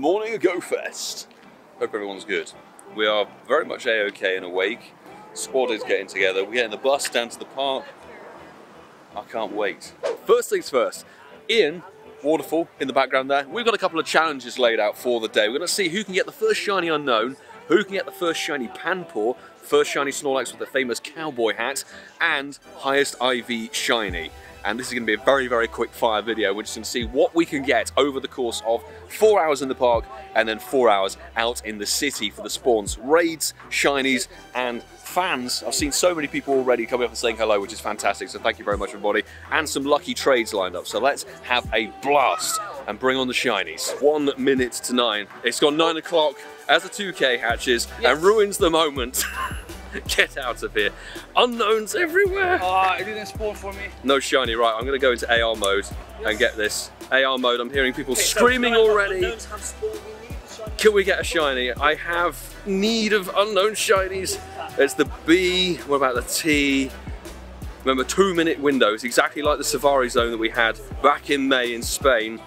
morning of Go Fest. Hope everyone's good. We are very much A-OK and awake. Squad is getting together. We're getting the bus down to the park. I can't wait. First things first, Ian, waterfall in the background there. We've got a couple of challenges laid out for the day. We're going to see who can get the first shiny unknown, who can get the first shiny panpour, first shiny Snorlax with the famous cowboy hat, and highest IV shiny. And this is going to be a very, very quick fire video. We're just going to see what we can get over the course of 4 hours in the park and then 4 hours out in the city for the spawns, raids, shinies, and fans. I've seen so many people already coming up and saying hello, which is fantastic. So thank you very much, everybody. And some lucky trades lined up. So let's have a blast and bring on the shinies. 1 minute to 9. It's gone 9 o'clock as the 2K hatches and ruins the moment. Get out of here. Unknowns everywhere. Oh, it didn't spawn for me. No shiny, right, I'm going to go into AR mode and get this. AR mode, I'm hearing people screaming already. Can we get a shiny? I have need of unknown shinies. There's the B, what about the T? Remember, 2-minute windows, exactly like the Safari Zone that we had back in May in Spain.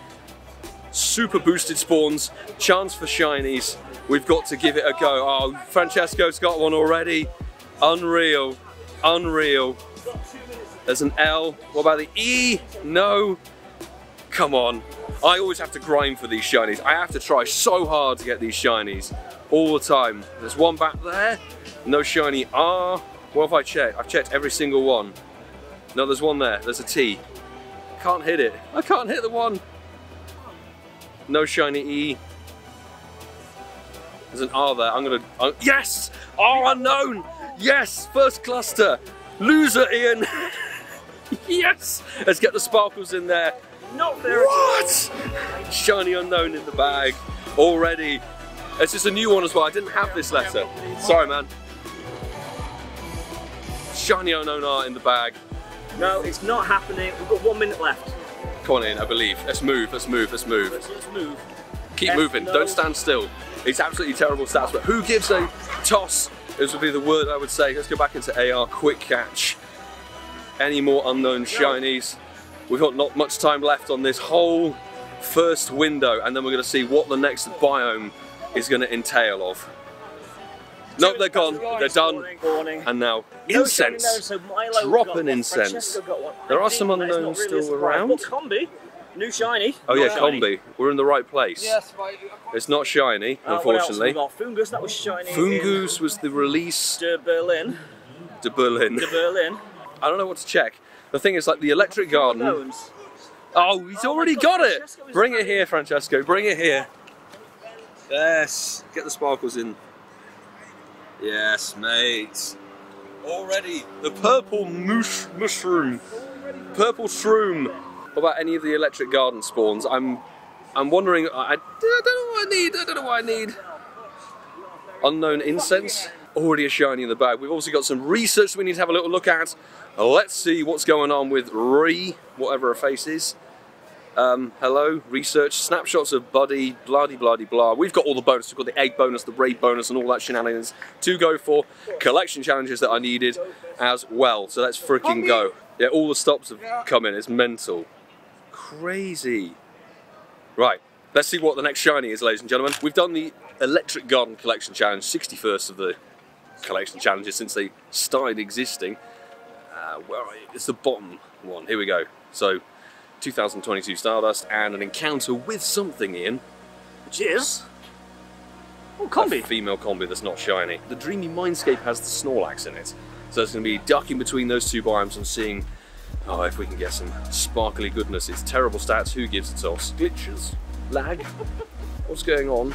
Super boosted spawns, chance for shinies. We've got to give it a go. Oh, Francesco's got one already. Unreal, unreal. There's an L. What about the E? No. Come on. I always have to grind for these shinies. I have to try so hard to get these shinies all the time. There's one back there. No shiny R. What have I checked? I've checked every single one. No, there's one there. There's a T. Can't hit it. I can't hit the one. No shiny E. There's an R there. I'm gonna. Yes! R unknown! Yes! First cluster! Loser, Ian! Yes! Let's get the sparkles in there. Not there. What? Shiny unknown in the bag already. It's just a new one as well. I didn't have this letter. Sorry, man. Shiny unknown R in the bag. No, it's not happening. We've got 1 minute left. Come on in, I believe. Let's move, let's move, let's move. Let's move. Keep moving, don't stand still. It's absolutely terrible stats, but who gives a toss? This would be the word I would say. Let's go back into AR, quick catch. Any more unknown shinies? We've got not much time left on this whole first window, and then we're going to see what the next biome is going to entail of. Nope, they're gone, they're done. And now, incense. Drop an incense. There are some unknowns still around. New shiny. Oh yeah, combi. We're in the right place. Yes, right. It's not shiny, unfortunately. We got Fungus, that was shiny. Fungus was the release. De Berlin. De Berlin. De Berlin. I don't know what to check. The thing is, like the electric garden. Oh, he's already got it. Bring it here, Francesco. Bring it here. Yes. Get the sparkles in. Yes, mate. Already the purple mushroom. Purple shroom. What about any of the electric garden spawns? I'm wondering. I don't know what I need. I don't know what I need. Unknown incense. Already a shiny in the bag. We've also got some research we need to have a little look at. Let's see what's going on with whatever her face is. Hello, research, snapshots of Buddy, blah-de-blah-de-blah. We've got all the bonuses. We've got the egg bonus, the raid bonus, and all that shenanigans to go for. Collection challenges that I needed as well. So let's freaking go. Yeah, all the stops have come in. It's mental. Crazy. Right, let's see what the next shiny is, ladies and gentlemen. We've done the Electric Garden Collection Challenge, 61st of the collection challenges since they started existing. Where are you? It's the bottom one. Here we go. So, 2022 Stardust and an encounter with something, Ian, which is combi. A female combi that's not shiny. The Dreamy Mindscape has the Snorlax in it, so it's going to be ducking between those two biomes and seeing if we can get some sparkly goodness. It's terrible stats. Who gives a toss? Glitches, lag. What's going on?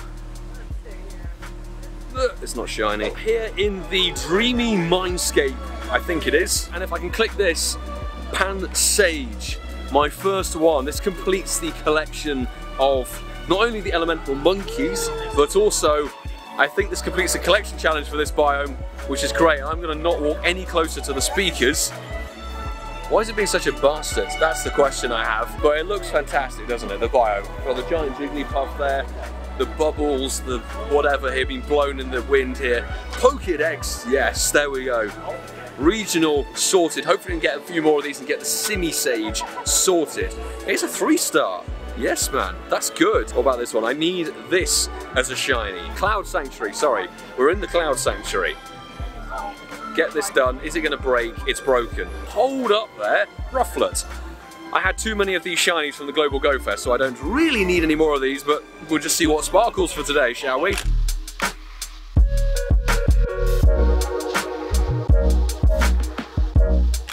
It's not shiny. Here in the Dreamy Mindscape, I think it is. And if I can click this, Pan Sage. My first one. This completes the collection of not only the elemental monkeys, but also I think this completes the collection challenge for this biome, which is great. I'm going to not walk any closer to the speakers. Why is it being such a bastard? That's the question I have. But it looks fantastic, doesn't it? The biome. Got the giant Jigglypuff there, the bubbles, the whatever here being blown in the wind here. Pokédex, yes, there we go. Regional sorted. Hopefully we can get a few more of these and get the Simi Sage sorted. It's a 3-star. Yes, man, that's good. What about this one? I need this as a shiny. Cloud Sanctuary, sorry. We're in the Cloud Sanctuary. Get this done. Is it going to break? It's broken. Hold up there. Rufflet. I had too many of these shinies from the Global Go Fest, so I don't really need any more of these, but we'll just see what sparkles for today, shall we?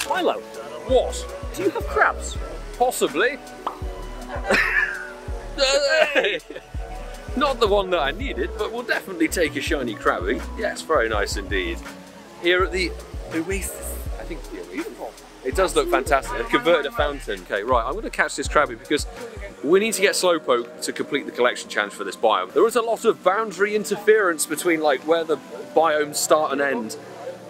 Milo, What? do you have crabs? Possibly. Not the one that I needed, but we'll definitely take a shiny Krabby. Yes, very nice indeed. Here at the Oasis, I think it's the Oasis. It does look fantastic. They've converted a fountain. Okay, right, I'm going to catch this Krabby because we need to get Slowpoke to complete the collection challenge for this biome. There is a lot of boundary interference between like where the biomes start and end.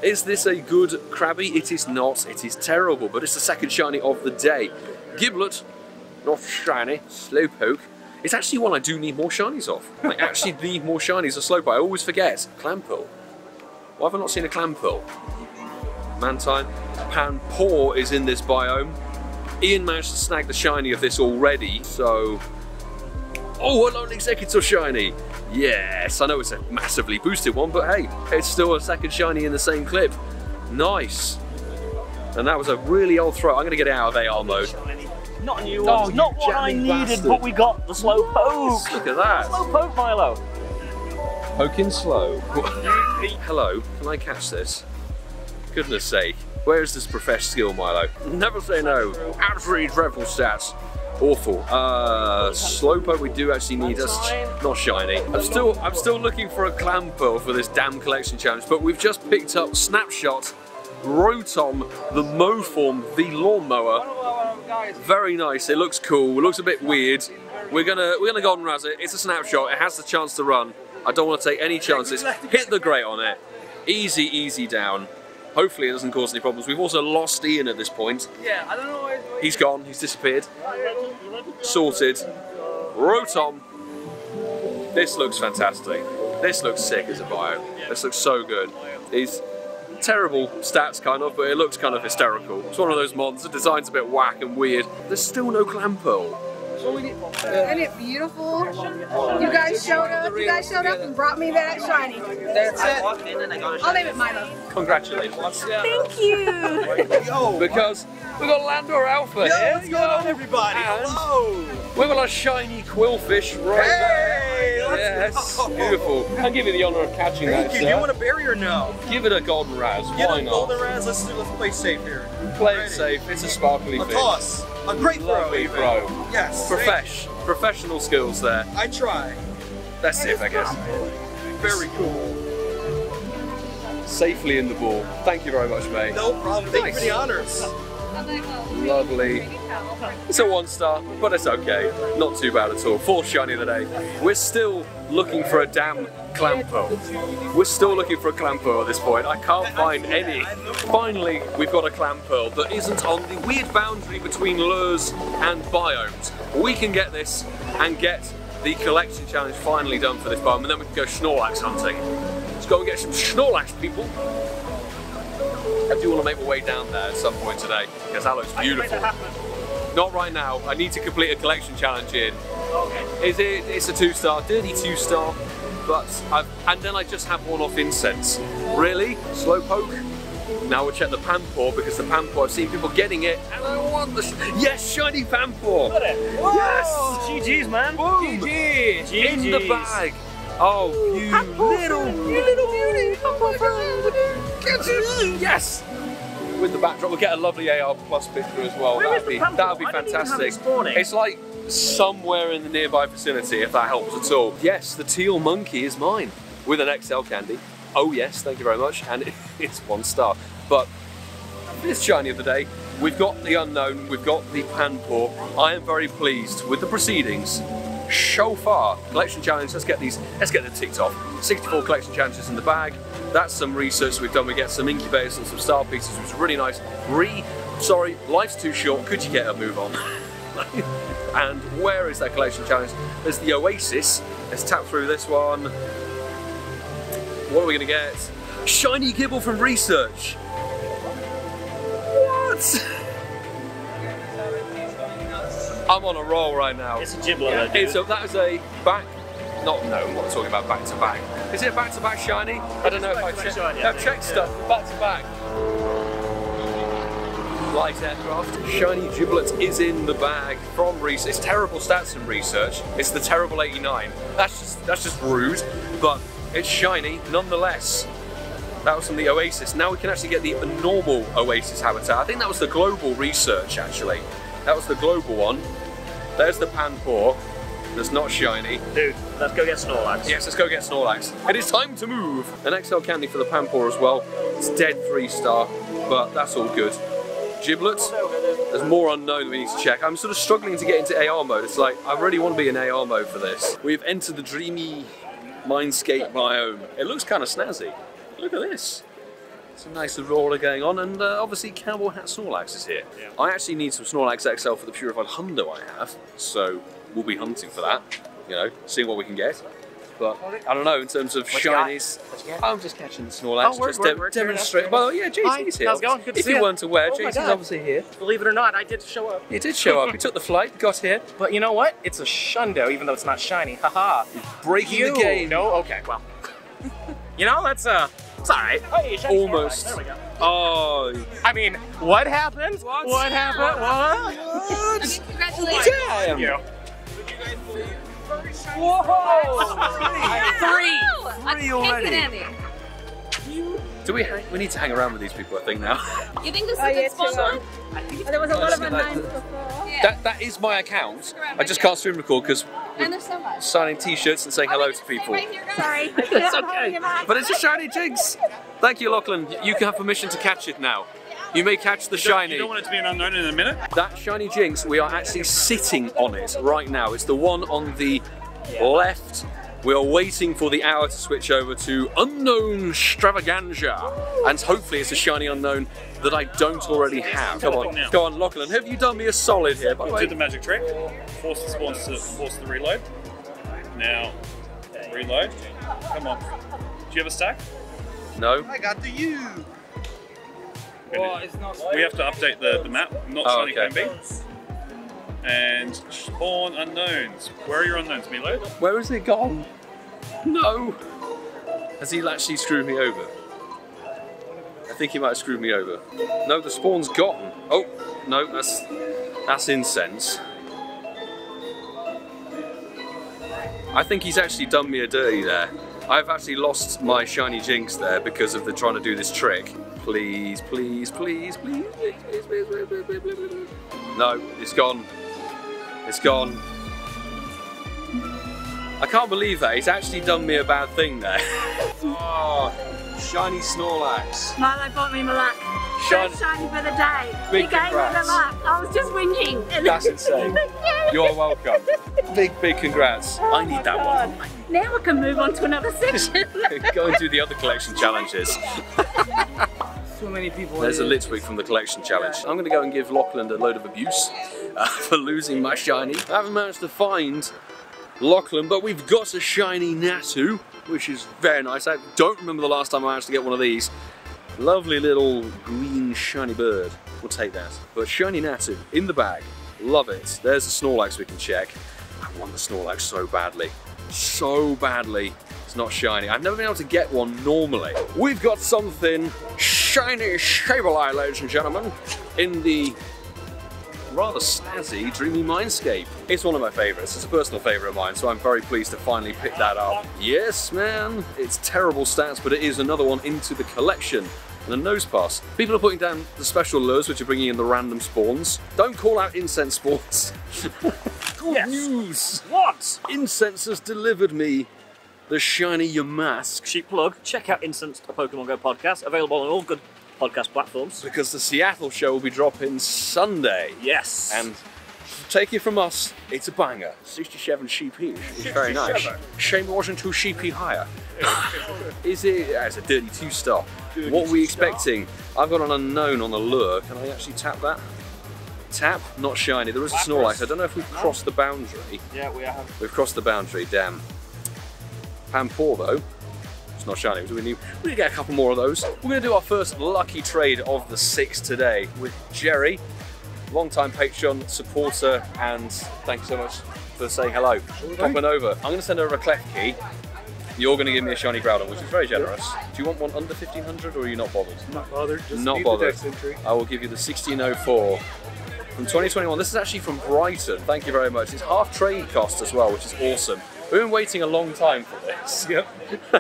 Is this a good Krabby? It is not. It is terrible, but it's the second shiny of the day. Giblet, not shiny. Slowpoke. It's actually one I do need more shinies of. I actually need more shinies of Slowpoke. I always forget. Clampool. Why have I not seen a Clampool? Mantine. Panpour is in this biome. Ian managed to snag the shiny of this already, so... Oh, a Lone Executor shiny! Yes, I know it's a massively boosted one, but hey, it's still a second shiny in the same clip. Nice. And that was a really old throw. I'm going to get it out of AR mode. Not a new one. Not what I needed, bastard. but we got the Slowpoke. Nice. Look at that. Slowpoke, Milo. Poking slow. Hello, can I catch this? Goodness sake. Where is this professional skill, Milo? Never say no. Absolutely dreadful stats. Awful. Slowpoke we do actually need. That's not shiny. I'm still looking for a Clampour for this damn collection challenge, but we've just picked up Snapshot, Rotom, the Moform, the Lawnmower. Very nice. It looks cool. It looks a bit weird. We're gonna Golden Razz it. It's a Snapshot. It has the chance to run. I don't want to take any chances. Hit the grate on it. Easy, easy down. Hopefully it doesn't cause any problems. We've also lost Ian at this point. Yeah, I don't know. He's gone. He's disappeared. Sorted. Rotom. This looks fantastic. This looks sick as a bio. This looks so good. He's terrible stats kind of, but it looks kind of hysterical. It's one of those mods. The design's a bit whack and weird. There's still no Clampour. Isn't it beautiful? You guys showed up. You guys showed up and brought me that shiny. That's it. I'll name it Milo. Congratulations. Thank you. Because we've got Landor Alpha here. What's going on, everybody? And Hello. we've got a shiny Quillfish right there. Yes, go. beautiful. I'll give you the honour of catching that, Thank you. sir. Do you want a berry or no? Give it a Golden Razz. Get Why a not? golden razz. Let's play safe here. Play it Ready. safe. It's a sparkly A fish. toss. A great throw. Lovely even. throw. Yes. thank you. Professional skills there. I try. That's it, I guess. Very cool. Safely in the ball. Thank you very much, mate. No problem. Thank you for the honors. Lovely. It's a 1-star, but it's okay. Not too bad at all. 4th shiny of the day. We're still looking for a damn Clampour. We're still looking for a Clampour at this point. I can't find any. Finally, we've got a Clampour that isn't on the weird boundary between lures and biomes. We can get this and get the collection challenge finally done for this biome, and then we can go Snorlax hunting. Let's go and get some Snorlax, people. I do want to make my way down there at some point today, because that looks beautiful. Not right now. I need to complete a collection challenge in. It's a 2-star, dirty 2-star, but and then I just have one off incense. Really? Slowpoke? Now we'll check the Panpour, because the Panpour, I've seen people getting it, and I want the yes, shiny Panpour. Yes! GG's, man. Boom! GG's. In the bag. Oh, you little beauty! Yes! With the backdrop, we'll get a lovely AR Plus picture as well. Where is the Panpour? That'd be I don't even have fantastic. it spawning. It's like somewhere in the nearby vicinity, if that helps at all. Yes, the teal monkey is mine with an XL candy. Oh yes, thank you very much, and it's 1-star. But this shiny of the day, we've got the unknown, we've got the Panpour. I am very pleased with the proceedings so far. Collection challenge, let's get them ticked off. 64 collection challenges in the bag. That's some research we've done. We get some incubators and some star pieces, which is really nice. Sorry, life's too short. Could you get a move on? And where is that collection challenge? There's the Oasis. Let's tap through this one. What are we gonna get? Shiny Gible from research. What? I'm on a roll right now. It's a giblet. Yeah. That is a back. No, I'm not talking about back to back. Is it back to back shiny? I don't know if I checked. I've checked stuff. Back to back. Light aircraft. Shiny giblet is in the bag from research. It's terrible stats in research. It's the terrible 89. That's just rude, but it's shiny nonetheless. That was from the Oasis. Now we can actually get the normal Oasis habitat. I think that was the global research actually. That was the global one. There's the panpour. That's not shiny. Dude, let's go get Snorlax. Yes, let's go get Snorlax. It is time to move. An XL candy for the panpour as well. It's dead 3-star, but that's all good. Giblet, there's more unknown that we need to check. I'm sort of struggling to get into AR mode. It's like, I really want to be in AR mode for this. We've entered the dreamy mindscape biome. It looks kind of snazzy. Look at this. It's a nice aurora going on, and obviously Cowboy Hat Snorlax is here. Yeah. I actually need some Snorlax XL for the purified hundo I have, so we'll be hunting for that, you know, seeing what we can get. But I don't know, in terms of shinies, I'm just catching the Snorlax, just demonstrate. Well, yeah, JC's here. How's it going? Good to see you. If you weren't aware, JC's obviously here. Believe it or not, I did show up. He did show up, he took the flight, got here. But you know what? It's a shundo, even though it's not shiny. Haha. Breaking the game. No? Okay, well. You know, it's alright. Almost. There we go. Oh. I mean, what happened? What happened? What? Okay, congratulations. Damn. You. Whoa! Three already. Andy. Do we need to hang around with these people, I think, now. You think this is a good spawn one? There was a lot of unknowns before. Yeah. That is my account. I just can't stream record because And there's so much. signing t-shirts and saying hello to people. Right here, guys. Sorry. It's okay. But it's a shiny Jinx. Thank you, Lachlan. You can have permission to catch it now. You may catch the shiny. You don't want it to be an unknown in a minute? That shiny Jinx, we are actually sitting on it right now. It's the one on the left. We are waiting for the hour to switch over to Unknown Extravaganza. And hopefully it's a shiny unknown that I don't already have. Come on, go on, Lachlan. Have you done me a solid here, by the way? Did the magic trick. Force the spawns to force the reload. Now, reload. Come on. Do you have a stack? No. I got the U. We have to update the map. Not shiny can be. And spawn unknowns. Where are your unknowns, Milo? Where is it gone? No. Has he actually screwed me over? I think he might have screwed me over. No, the spawn's gone. Oh, no, that's incense. I think he's actually done me a dirty there. I've actually lost my shiny Jinx there because of the trying to do this trick. Please, please, please, please, please, please, please, please, please, please, please, please. No, it's gone. It's gone. I can't believe that. He's actually done me a bad thing there. Oh, shiny Snorlax. Milo bought me my luck. Shiny. First shiny for the day. Big He gave me the congrats. luck. I was just whinging. That's insane. You're welcome. Big congrats. I need that one. Now I can move on to another section. Go and do the other collection challenges. So many people. There's a Litwick from the collection challenge. I'm going to go and give Lachlan a load of abuse for losing my shiny. I haven't managed to find Lachlan, but we've got a shiny Natu, which is very nice. I don't remember the last time I managed to get one of these. Lovely little green shiny bird. We'll take that. But shiny Natu in the bag. Love it. There's the Snorlax we can check. I want the Snorlax so badly. So badly. It's not shiny. I've never been able to get one normally. We've got something shiny sableye, ladies and gentlemen, in the rather snazzy Dreamy Mindscape. It's one of my favourites. It's a personal favourite of mine, so I'm very pleased to finally pick that up. Yes, man. It's terrible stats, but it is another one into the collection. And a nose pass. People are putting down the special lures, which are bringing in the random spawns. Don't call out incense spawns. Good news! What? Incense has delivered me the shiny Yamask. Cheap plug. Check out Instance, a Pokemon Go podcast, available on all good podcast platforms. Because the Seattle show will be dropping Sunday. Yes. And take it from us, it's a banger. 67 sheepish. It's very nice. Shame it wasn't too sheepy higher. Is it? Yeah, it's a dirty 2-star. What are we expecting? I've got an unknown on the lure. Can I actually tap that? Tap, not shiny. There is a Snorlax. I don't know if we've crossed the boundary. Yeah, we have. We've crossed the boundary, damn. Panpour though. It's not shiny. We need to get a couple more of those. We're going to do our first lucky trade of the 6 today with Jerry. long-time Patreon supporter, and thank you so much for saying hello. Popping over. I'm going to send over a clef key. You're going to give me a shiny Browder, which is very generous. Do you want one under 1500 or are you not bothered? Not bothered. Just not need bothered. The dex entry. I will give you the 1604 from 2021. This is actually from Brighton. Thank you very much. It's half trade cost as well, which is awesome. We've been waiting a long time for this. Yep.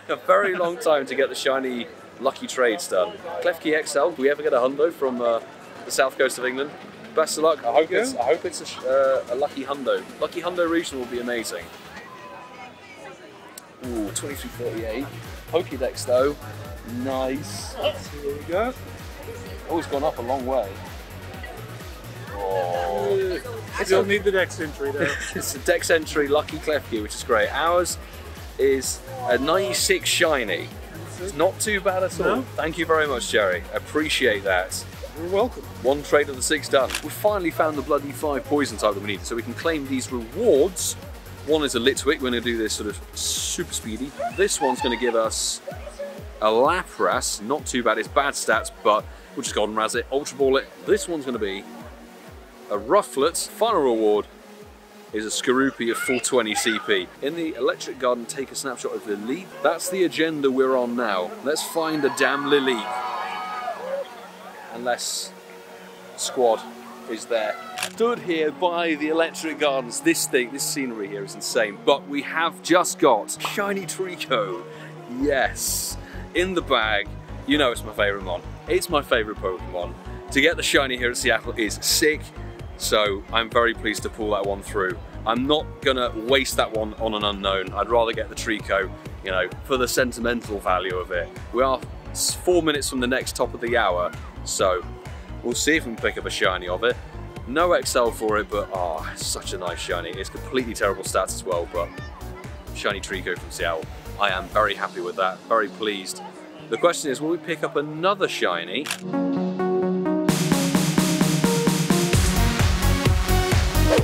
A very long time to get the shiny lucky trades done. Clef Key XL. Do we ever get a hundo from the south coast of England? Best of luck. I hope it's a lucky hundo. Lucky hundo regional will be amazing. Ooh, 2348. Pokédex though. Nice. Here we go. Oh, it's gone up a long way. Oh. Still need the dex entry though. It's a dex entry lucky clef key, which is great. Ours is a 96 shiny. It's not too bad at all. No. Thank you very much, Jerry. Appreciate that. You're welcome. One trade of the 6 done. We finally found the bloody 5 poison type that we needed, so we can claim these rewards. One is a Litwick. We're going to do this sort of super speedy. This one's going to give us a Lapras. Not too bad. It's bad stats, but we'll just Golden Razz it, Ultra Ball it. This one's going to be a Rufflet. Final reward is a Skorupi of full 20 CP. In the Electric Garden, take a snapshot of the Lily. That's the agenda we're on now. Let's find a damn Lily. Unless Squad is there. Stood here by the Electric Gardens. This scenery here is insane. But we have just got Shiny Trico. Yes. In the bag. You know it's my favourite mon. It's my favourite Pokemon. To get the shiny here at Seattle is sick. So I'm very pleased to pull that one through. I'm not gonna waste that one on an unknown. I'd rather get the Trico, you know, for the sentimental value of it. We are 4 minutes from the next top of the hour, so we'll see if we can pick up a shiny of it. No XL for it, but it's such a nice shiny. It's completely terrible stats as well, but shiny Trico from Seattle. I am very happy with that, very pleased. The question is, will we pick up another shiny?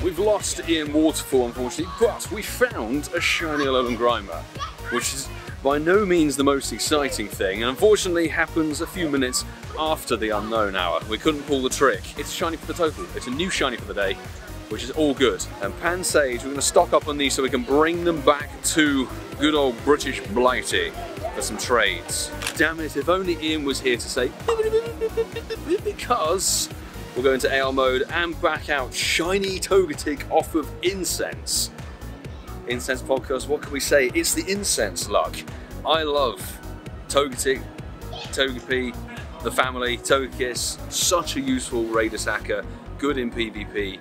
We've lost Ian Waterfall, unfortunately, but we found a shiny Alolan Grimer, which is by no means the most exciting thing, and unfortunately happens a few minutes after the unknown hour. We couldn't pull the trick. It's shiny for the total. It's a new shiny for the day, which is all good. And Pansage, we're going to stock up on these so we can bring them back to good old British Blighty for some trades. Damn it, if only Ian was here to say, because we'll go into AR mode and back out shiny Togetic off of Incense. Incense podcast, what can we say? It's the incense luck. I love Togetic, Togepi, the family, Togekiss, such a useful raid attacker, good in PvP.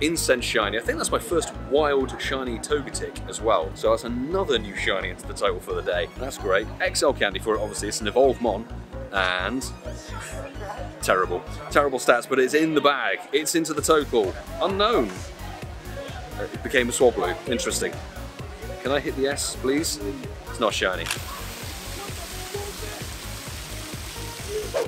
Incense shiny, I think that's my first wild shiny Togetic as well. So that's another new shiny into the total for the day. That's great. XL candy for it, obviously, it's an evolved mon. And terrible stats, but it's in the bag. It's into the total. Unknown. It became a Swablu. Interesting. Can I hit the S, please? It's not shiny.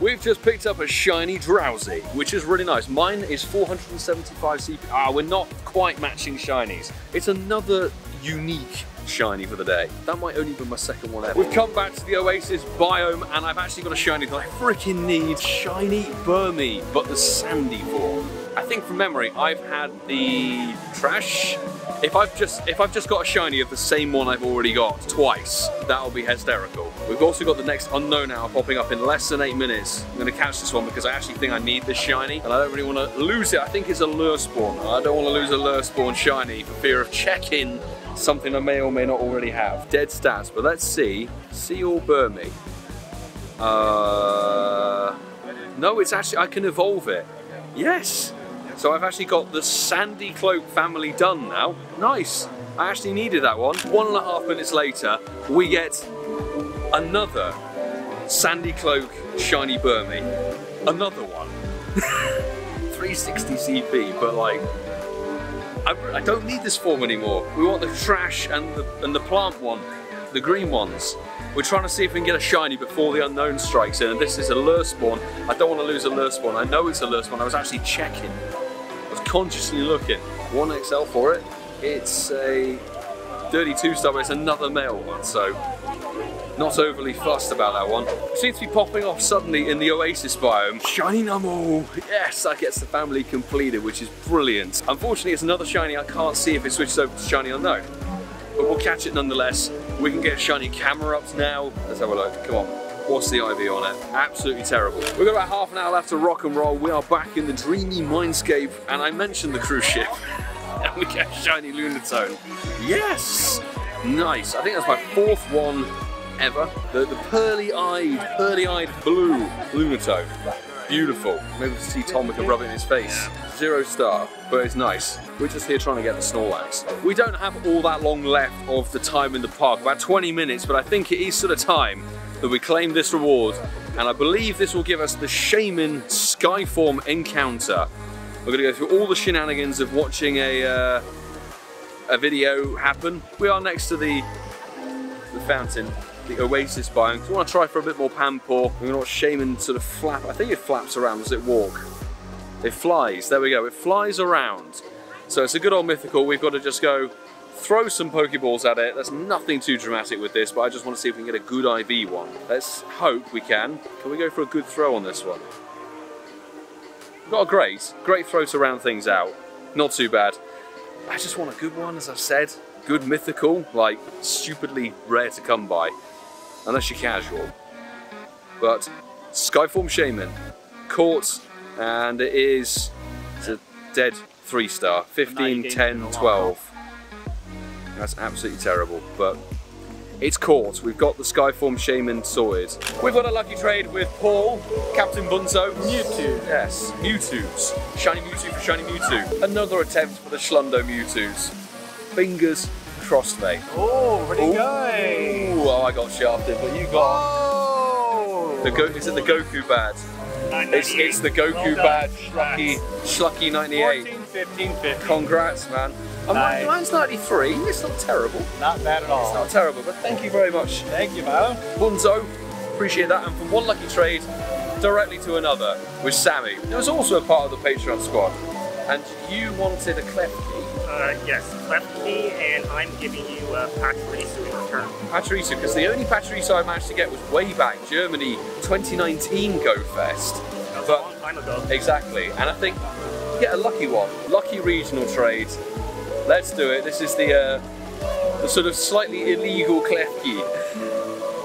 We've just picked up a shiny Drowsy, which is really nice. Mine is 475 CP. We're not quite matching shinies. It's another unique shiny for the day. That might only be my second one ever. We've come back to the Oasis biome, and I've actually got a shiny that I freaking need. Shiny Burmy, but the sandy form. I think from memory, I've had the trash. If I've just got a shiny of the same one I've already got twice, that'll be hysterical. We've also got the next unknown hour popping up in less than 8 minutes. I'm going to catch this one because I actually think I need this shiny, and I don't really want to lose it. I think it's a lure spawn. I don't want to lose a lure spawn shiny for fear of checking something I may or may not already have. Dead stats, but let's see. Seal Burmy. No, it's actually, I can evolve it. Yes! So I've actually got the Sandy Cloak family done now. Nice. I actually needed that one. 1.5 minutes later, we get another Sandy Cloak shiny Burmy. Another one. 360 CP, but like, I don't need this form anymore. We want the trash and the plant one, the green ones. We're trying to see if we can get a shiny before the unknown strikes in, and this is a lure spawn. I don't want to lose a lure spawn. I know it's a lure spawn. I was actually checking. I was consciously looking. 1XL for it. It's a 32 star, but it's another male one, so Not overly fussed about that one. It seems to be popping off suddenly in the Oasis biome. Shiny numel! Yes, that gets the family completed, which is brilliant. Unfortunately, it's another shiny I can't see if it switches over to shiny unknown. But we'll catch it nonetheless. We can get shiny camera ups now. Let's have a look, come on. What's the IV on it? Absolutely terrible. We've got about half an hour left to rock and roll. We are back in the dreamy mindscape, and I mentioned the cruise ship. And we get shiny Lunatone. Yes! Nice. I think that's my 4th one ever. The pearly-eyed blue Lunatone. Beautiful. Maybe we can see Tom, we can rub it in his face. 0 star, but it's nice. We're just here trying to get the Snorlax. We don't have all that long left of the time in the park, about 20 minutes, but I think it is sort of time that we claim this reward, and I believe this will give us the Shaymin Skyform encounter. We're going to go through all the shenanigans of watching a video happen. We are next to the fountain, the Oasis biome, because we want to try for a bit more panpour. We're going to watch Shaymin sort of flap. I think it flaps around. Does it walk? It flies. There we go. It flies around. So it's a good old mythical. We've got to just go throw some Pokeballs at it. There's nothing too dramatic with this, but I just want to see if we can get a good IV one. Let's hope we can. Can we go for a good throw on this one? We've got a great throw to round things out. Not too bad. I just want a good one, as I've said. Good mythical, like stupidly rare to come by. Unless you're casual. But Skyform Shaymin, caught, and it's a dead 3 star. 15, 10, 12. That's absolutely terrible, but it's caught. We've got the Skyform Shaymin sorted. We've got a lucky trade with Paul, Captain Bunzo. Mewtwo. Yes, Mewtwo's. Shiny Mewtwo for Shiny Mewtwo. Another attempt for the Schlundo Mewtwo's. Fingers crossed, mate. Oh, where'd he go? Oh, I got shafted, but you got... Is it the Goku badge? It's the Goku badge, Schlucky 98. 14, 15, 15. Congrats, man. Nice. Mine's 93, it's not terrible. Not bad at all. It's not terrible, but thank you very much. Thank you, Mo. Bunzo, appreciate that. And from one lucky trade directly to another with Sammy, who was also a part of the Patreon squad. And you wanted a Klefki. Yes, Klefki, and I'm giving you a Pachirisu in return. Pachirisu, because the only Pachirisu I managed to get was way back, Germany 2019 Go Fest. That was a long time ago. Exactly, and I think get a lucky one. Lucky regional trade. Let's do it. This is the sort of slightly illegal Klefki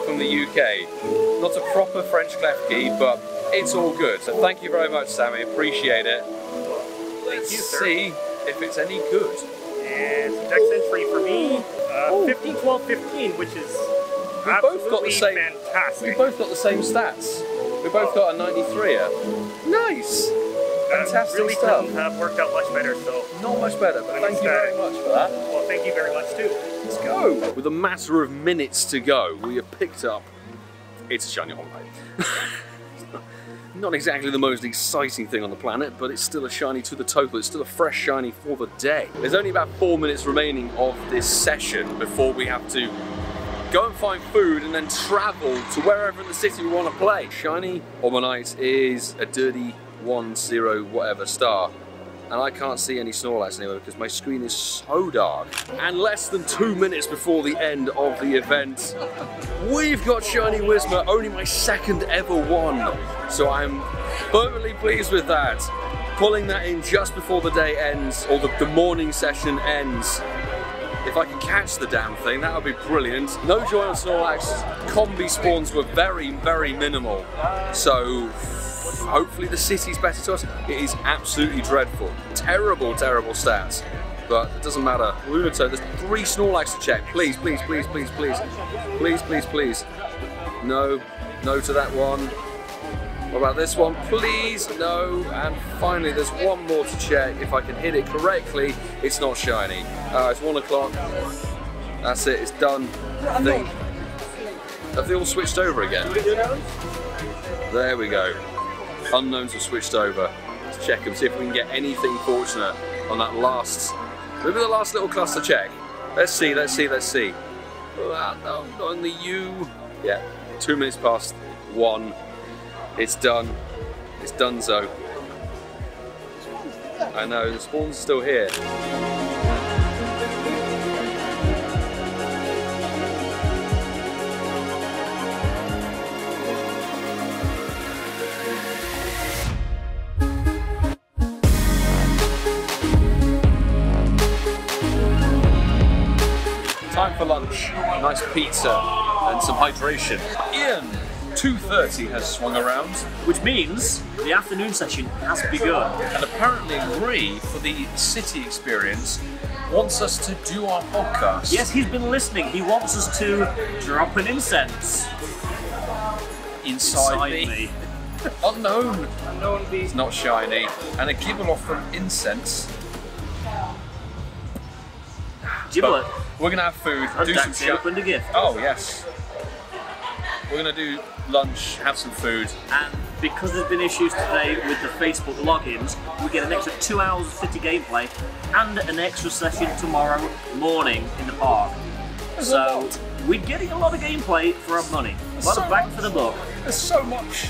from the UK. Not a proper French Klefki, but it's all good. So thank you very much, Sammy. Appreciate it. Let's see if it's any good. And some dex entry for me. 15, 12, 15, which is absolutely fantastic. We both got the same stats. We both got a 93er. Nice. Fantastic really stuff. couldn't have worked out much better, so... Not much better, but thank you very much for that. Well, thank you very much too. Let's go. With a matter of minutes to go, we have picked up... It's a shiny Hollow. Not exactly the most exciting thing on the planet, but it's still a shiny to the total. It's still a fresh shiny for the day. There's only about 4 minutes remaining of this session before we have to go and find food and then travel to wherever in the city we want to play. Shiny Ormonite is a dirty 10 whatever star, and I can't see any Snorlax anywhere because my screen is so dark. And less than 2 minutes before the end of the event, we've got Shiny Whisper, only my 2nd ever one. So I'm perfectly pleased with that. Pulling that in just before the day ends, or the morning session ends. If I could catch the damn thing, that would be brilliant. No joy on Snorlax. Combi spawns were very, very minimal. So hopefully the city's better to us. It is absolutely dreadful. Terrible, terrible stats. But it doesn't matter. Lunatone, there's 3 Snorlax to check. Please, please, please, please, please. Please, please, please. No. No to that one. What about this one? Please, no. And finally, there's one more to check. If I can hit it correctly, it's not shiny. It's 1 o'clock. That's it, it's done. Have they all switched over again? There we go. Unknowns have switched over. Let's check them, see if we can get anything fortunate on that last, maybe the last little cluster check. Let's see, let's see, let's see. No, on the U. Yeah, 2 minutes past 1. It's done. It's donezo. I know, the spawns are still here. lunch, a nice pizza, and some hydration. Ian, 2:30 has swung around. Which means the afternoon session has begun. And apparently Ree, for the city experience, wants us to do our podcast. Yes, he's been listening. He wants us to drop an incense. Inside me. Unknown. It's not shiny. And a gible off from incense. Giblet. We're gonna have food, do some Daxy opened a gift. Oh yes. We're gonna do lunch, have some food. And because there's been issues today with the Facebook logins, we get an extra 2 hours of city gameplay and an extra session tomorrow morning in the park. So we're getting a lot of gameplay for our money. A lot of bang for the buck. There's so much.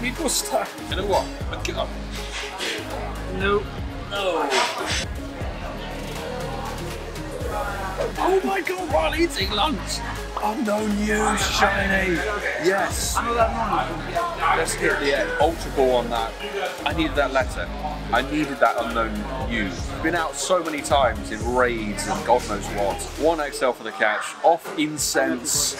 Me gusta. You know what? I'll get up. No. No. Oh my god, while eating lunch! Unknown you, shiny! Yes! Let's hit the Ultra Ball on that. I needed that letter. I needed that unknown you. Been out so many times in raids and God knows what. 1XL for the catch, off incense.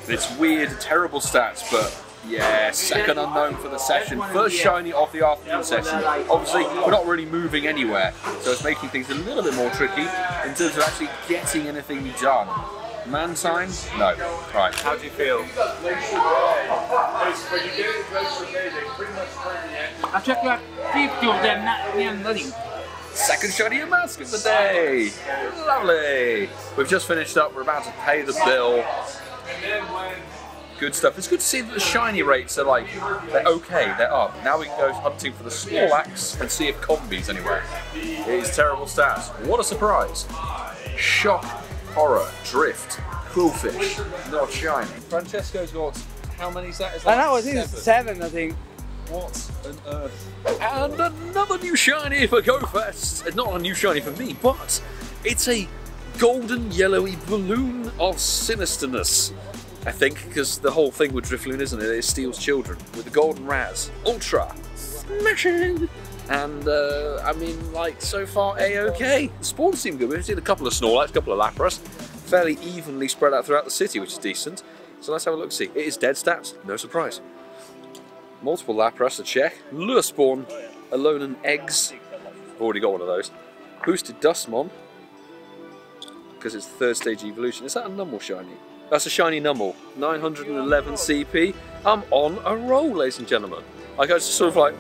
It's weird, terrible stats, but yeah, second unknown for the session. First shiny off the afternoon session. Obviously, we're not really moving anywhere, so it's making things a little bit more tricky in terms of actually getting anything done. Man time? No. Right. How do you feel? I checked that 50 of them not running. Second shiny mask of the day. Lovely. We've just finished up. We're about to pay the bill. Good stuff. It's good to see that the shiny rates are like, they're okay, they're up. Now we can go hunting for the Snorlax and see if Combi's anywhere. It is terrible stats. What a surprise. Shock, horror, drift, quillfish, not shiny. Francesco's got, how many is that? I know, I think it's 7, I think. What on earth? And another new shiny for Go Fest. Not a new shiny for me, but it's a golden yellowy balloon of sinisterness. I think, because the whole thing with Drifloon, isn't it? It steals children with the golden Raz. Ultra. Smashing! And, I mean, like, so far, A-OK. The spawns seem good. We've seen a couple of Snorlax, a couple of Lapras. Fairly evenly spread out throughout the city, which is decent. So let's have a look-see. It is dead stats, no surprise. Multiple Lapras to check. Lure spawn. Alone and eggs. Already got one of those. Boosted Dustmon. Because it's third stage evolution. Is that a numel shiny? That's a shiny numel, 911 CP. I'm on a roll, ladies and gentlemen. Like, I was just sort of like,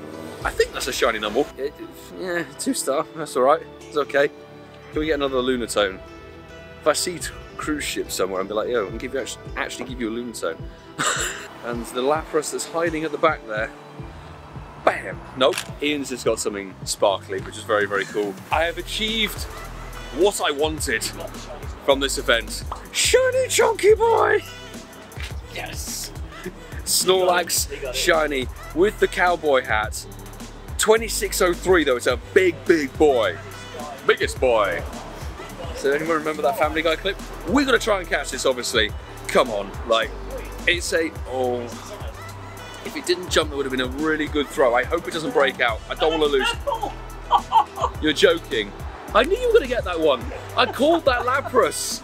I think that's a shiny numel. Yeah, 2-star, that's alright, it's okay. Can we get another Lunatone? If I see cruise ship somewhere, I'll be like, yo, I can actually give you a Lunatone. And the Lapras that's hiding at the back there, bam! Nope, Ian's just got something sparkly, which is very, very cool. I have achieved what I wanted from this event. Shiny chunky boy! Yes! Snorlax shiny with the cowboy hat. 2603 though, it's a big, big boy. Biggest boy. So anyone remember that Family Guy clip? We're gonna try and catch this, obviously. Come on, like, it's a, oh. If it didn't jump, it would have been a really good throw. I hope it doesn't break out. I don't want to lose. You're joking. I knew you were going to get that one. I called that Lapras.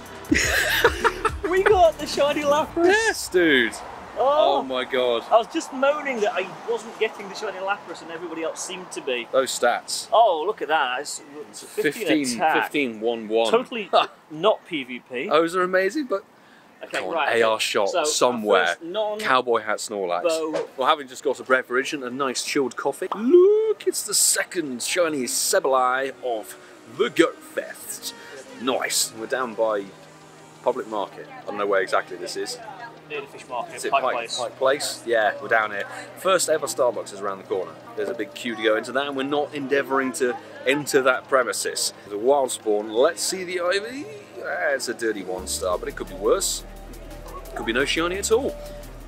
We got the shiny Lapras. Yes, dude. Oh my god. I was just moaning that I wasn't getting the shiny Lapras and everybody else seemed to be. Those stats. Oh, look at that. It's 15 attack. 15-1-1. Totally not PvP. Those are amazing, but okay, come on, right, AR shot so somewhere. Cowboy hat Snorlax. Well, having just got a beverage and a nice chilled coffee. Look, it's the second shiny sableye of the Go Fest. Nice. We're down by Public Market. I don't know where exactly this is. Near the fish market. Is it Pike Place. Pike Place? Yeah, we're down here. First ever Starbucks is around the corner. There's a big queue to go into that, and we're not endeavouring to enter that premises. There's a wild spawn. Let's see the Ivy. It's a dirty 1-star, but it could be worse. Could be no shiny at all,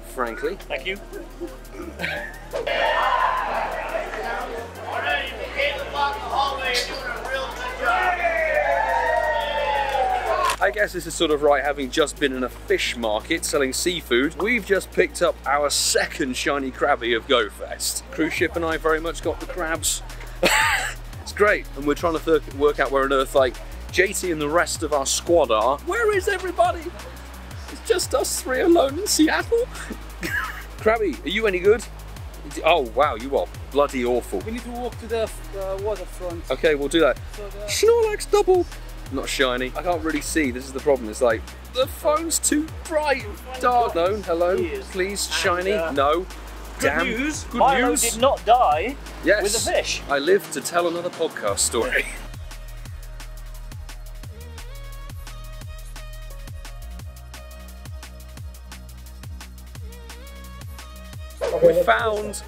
frankly. Thank you. I guess this is sort of right, having just been in a fish market selling seafood. We've just picked up our second shiny crabby of Go Fest. Cruise ship and I very much got the crabs. It's great, and we're trying to work out where on earth, like, JT and the rest of our squad are. Where is everybody? It's just us three alone in Seattle. Krabby, are you any good? Oh wow, you are bloody awful. We need to walk to the waterfront. Okay, we'll do that. Snorlax double. Not shiny. I can't really see. This is the problem. It's like the phone's too bright. Dark. No, hello. Please, shiny. No. Damn. Good news. Good Milo news. did not die Yes. with a fish. I live to tell another podcast story. We found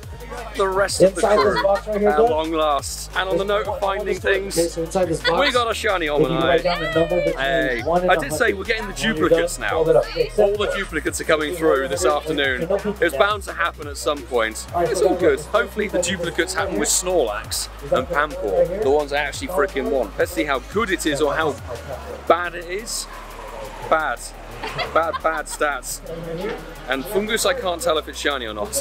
the rest of the crew at long last. And on the note of finding things, we got a shiny Omni. Hey, I did say we're getting the duplicates now. All the duplicates are coming through this afternoon. It was bound to happen at some point. It's all good. Hopefully the duplicates happen with Snorlax and panpour, the ones I actually freaking want. Let's see how good it is or how bad it is. Bad. Bad stats. And Fungus, I can't tell if it's shiny or not.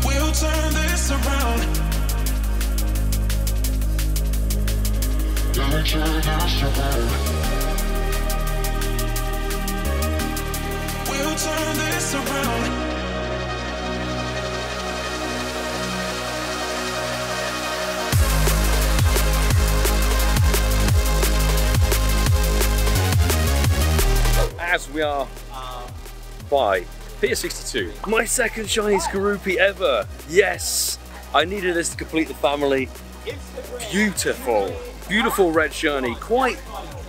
We'll turn this around. We'll turn this around. As we are by Pier62, my second shiny Skorupi ever. Yes, I needed this to complete the family. Beautiful, beautiful red shiny. Quite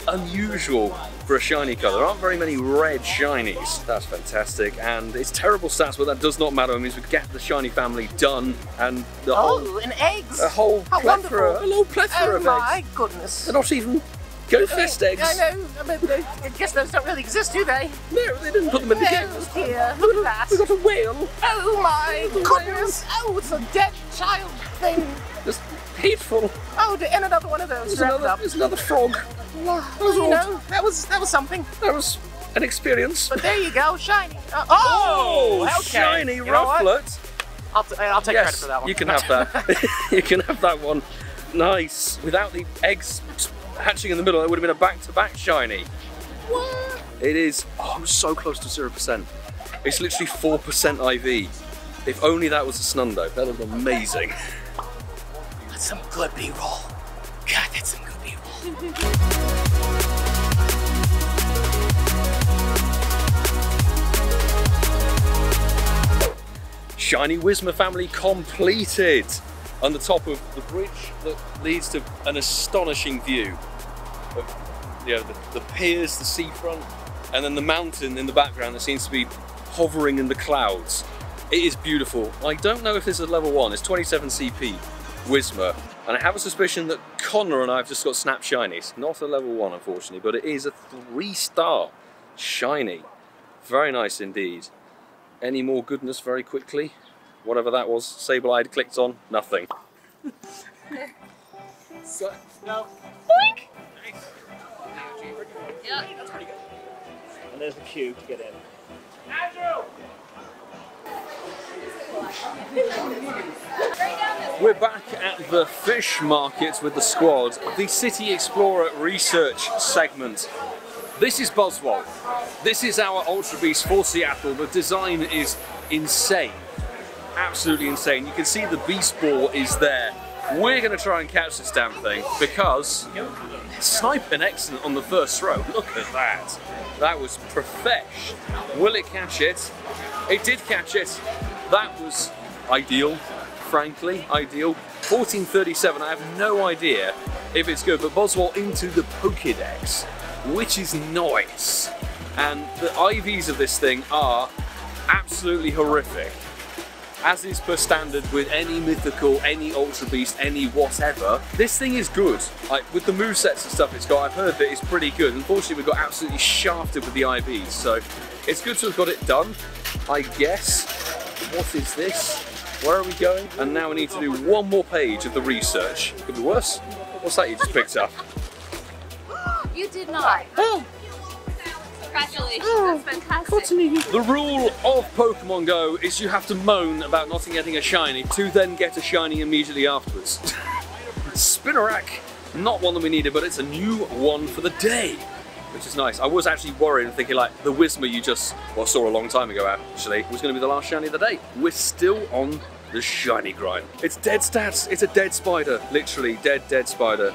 unusual for a shiny colour. There aren't very many red shinies. That's fantastic, and it's terrible stats, but that does not matter. It means we get the shiny family done, and the whole and eggs. A whole How plethora, wonderful. a whole plethora of eggs. Oh my goodness. They're not even Go Fest eggs. I know. I guess those don't really exist, do they? No, they didn't put them in the game. Oh dear, look at that. We got a whale. Oh my goodness. Oh, it's a dead child thing. Just hateful. Oh, and another one of those wrapped up. There's another frog. Well, you know, that was something. That was an experience. But there you go, shiny. Oh, okay. shiny You know what? rufflet. I'll take credit for that one. You can have that. You can have that one. Nice. Without the eggs hatching in the middle, it would have been a back-to-back shiny. What? It is. Oh, I'm so close to 0%. It's literally 4% IV. If only that was a Snundo, that would be amazing. That's some good B-roll. God, that's some good B-roll. Shiny Whismer family completed. On the top of the bridge that leads to an astonishing view of the piers, the seafront, and then the mountain in the background that seems to be hovering in the clouds. It is beautiful. I don't know if this is level 1, it's 27 CP Whismer, and I have a suspicion that Connor and I have just got snap shinies. Not a level 1 unfortunately, but it is a 3-star shiny. Very nice indeed. Any more goodness very quickly? Whatever that was, sableye clicked on, nothing. So, no. Boink! Nice. Yeah, that's pretty good. And there's the queue to get in. Andrew! We're back at the fish market with the squad, the City Explorer research segment. This is Buzzwole. This is our Ultra Beast for Seattle. The design is insane. Absolutely insane. You can see the beast ball is there. We're going to try and catch this damn thing because sniping excellent on the first throw. Look at that. That was profesh. Will it catch it? It did catch it. That was ideal, frankly, ideal. 1437, I have no idea if it's good, but Buzzwole into the Pokédex, which is nice. And the IVs of this thing are absolutely horrific. As is per standard with any Mythical, any Ultra Beast, any whatever, this thing is good. Like, with the movesets and stuff it's got, I've heard that it's pretty good. Unfortunately, we got absolutely shafted with the IVs, so it's good to have got it done, I guess. What is this? Where are we going? And now we need to do one more page of the research. Could be worse. What's that you just picked up? You did not. Oh. Congratulations, that's fantastic. The rule of Pokemon Go is you have to moan about not getting a shiny to then get a shiny immediately afterwards. Spinarak Not one that we needed, but it's a new one for the day, which is nice. I was actually worried and thinking like the Whismer you just saw a long time ago actually was going to be the last shiny of the day. We're still on the shiny grind. It's dead stats. It's a dead spider, literally dead spider.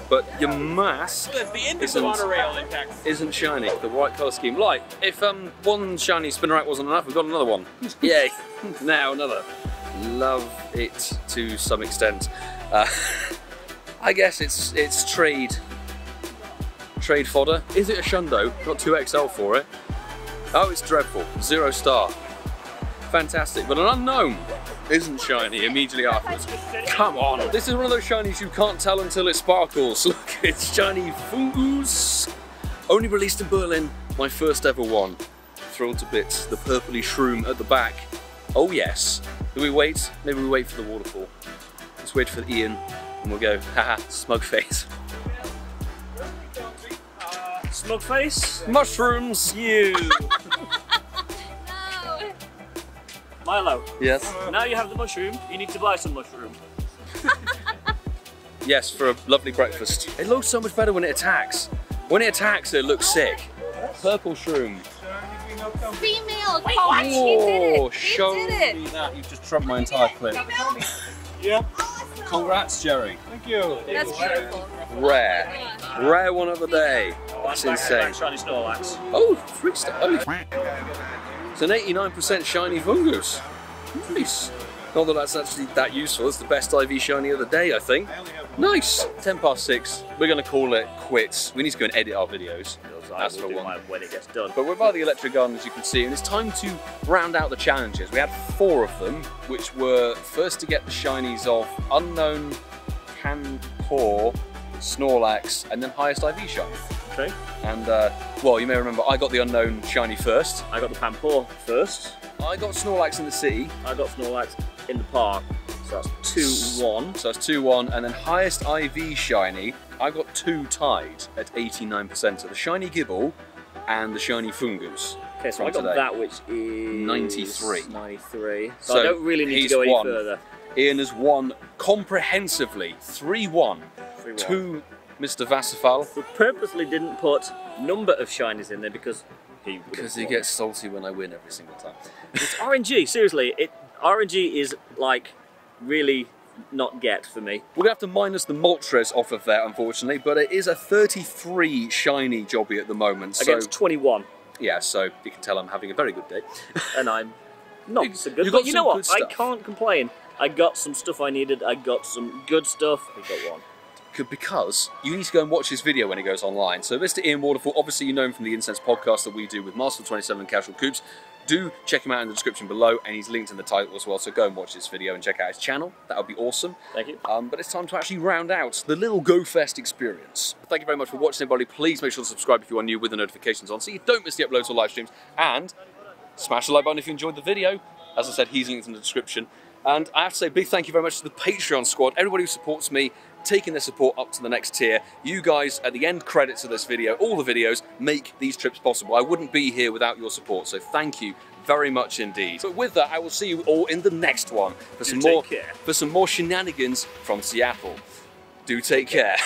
But your mask isn't shiny. The white color scheme. Like if one shiny Spinarak wasn't enough, we've got another one. Yay! Now another. Love it to some extent. I guess it's trade fodder. Is it a Shundo? Got 2XL for it. Oh, it's dreadful. 0 star. Fantastic, but an unknown isn't shiny immediately afterwards. Come on. This is one of those shinies you can't tell until it sparkles. Look, it's shiny fungus. Only released in Berlin. My first ever one. Thrilled to bits. The purpley shroom at the back. Oh yes. Do we wait? Maybe we wait for the waterfall. Let's wait for Ian and we'll go, haha, smug face. Smug face? Mushrooms! You! No. Milo. Yes? Now you have the mushroom, you need to buy some mushroom. Yes, for a lovely breakfast. It looks so much better when it attacks. When it attacks, it looks sick. Purple shroom. Female. Wait, what? He did it. Show He did it. me that. You've just trumped my entire clip. Yeah. Congrats, Jerry. Thank you. That's beautiful. Rare. Rare one of the day. That's insane. Shiny Snorlax. Oh, 3 star. Holy f. It's an 89% shiny fungus. Nice. Not that that's actually that useful. It's the best IV shiny of the day, I think. Nice. 10 past 6. We're going to call it quits. We need to go and edit our videos. That's for one. When it gets done. But we're by the electric garden, as you can see, and it's time to round out the challenges. We had 4 of them, which were first to get the shinies of unknown, panpour, Snorlax, and then highest IV shiny. Okay. And well, you may remember I got the unknown shiny first. I got the panpour first. I got Snorlax in the city. I got Snorlax in the park. So that's 2-1. So that's 2-1, and then highest IV shiny, I got 2 tied at 89% of the shiny gible and the shiny fungus. Okay, so I got that, which is 93. 93. So I don't really need to go any further. Ian has won comprehensively, 3-1 to Mr. Vassafal. We purposely didn't put number of shinies in there because he gets salty when I win every single time. It's RNG, seriously. RNG is like really not get for me. We're going to have to minus the Moltres off of there, unfortunately, but it is a 33 shiny jobby at the moment. Against 21. Yeah, so you can tell I'm having a very good day. And I'm not so good. But you know what? I can't complain. I got some stuff I needed. I got some good stuff. I got one. Because you need to go and watch this video when it goes online. So Mr. Ian Waterfall, obviously you know him from the Incense podcast that we do with Master27 and Casual Coops. Do check him out in the description below, and he's linked in the title as well, so go and watch this video and check out his channel. That would be awesome. Thank you. But it's time to actually round out the little Go Fest experience. Thank you very much for watching, everybody. Please make sure to subscribe if you are new with the notifications on so you don't miss the uploads or live streams. And smash the like button if you enjoyed the video. As I said, he's linked in the description. And I have to say a big thank you very much to the Patreon squad, everybody who supports me, taking their support up to the next tier. You guys, at the end credits of this video, all the videos, make these trips possible. I wouldn't be here without your support, so thank you very much indeed. But with that, I will see you all in the next one for some more shenanigans from Seattle. Do take care.